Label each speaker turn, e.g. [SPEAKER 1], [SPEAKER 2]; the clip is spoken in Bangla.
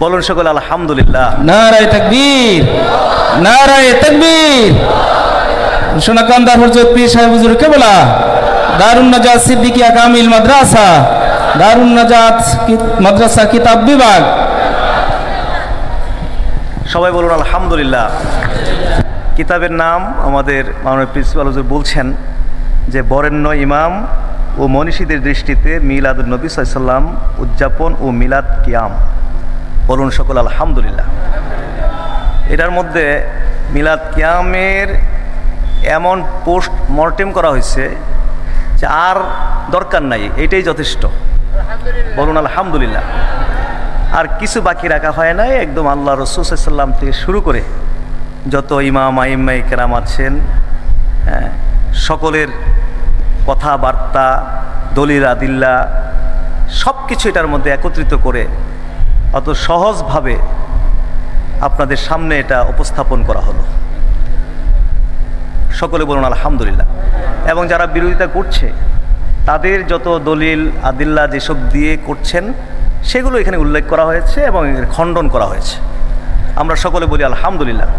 [SPEAKER 1] বলুন সকলে আলহামদুলিল্লাহ।
[SPEAKER 2] নারায়ে তাকবীর, নারায়ে তাকবীর। সোনাকান্দার হযরত পীর সাহেব হুজুর কেবলা দারুন নাজাত সিদ্দিকিয়া কামিল মাদ্রাসা, দারুন নাজাত মাদ্রাসা কিতাব বিভাগ।
[SPEAKER 1] সবাই বলুন আলহামদুলিল্লাহ। কিতাবের নাম আমাদের মাননীয় প্রিন্সিপাল হুজুর বলছেন যে বরেণ্য ইমাম ও মনীষীদের দৃষ্টিতে মিলাদুন নবী সাল্লাল্লাহু আলাইহি ওয়াসাল্লাম উদযাপন ও মিলাদ কিয়াম। বলুন সকল আলহামদুলিল্লাহ। এটার মধ্যে মিলাদ কিয়ামের এমন পোস্ট মর্টেম করা হয়েছে যে আর দরকার নাই, এটাই যথেষ্ট। বলুন আলহামদুলিল্লাহ। আর কিছু বাকি রাখা হয় নাই, একদম আল্লাহ রাসূল সাল্লাল্লাহু আলাইহি ওয়াসাল্লাম থেকে শুরু করে যত ইমাম আইম্মাই কেরাম আছেন সকলের কথাবার্তা, দলিল আদিল্লা সব কিছু এটার মধ্যে একত্রিত করে অত সহজভাবে আপনাদের সামনে এটা উপস্থাপন করা হলো। সকলে বলুন আলহামদুলিল্লাহ। এবং যারা বিরোধিতা করছে তাদের যত দলিল আদিল্লা যেসব দিয়ে করছেন সেগুলো এখানে উল্লেখ করা হয়েছে এবং খণ্ডন করা হয়েছে। আমরা সকলে বলি আলহামদুলিল্লাহ।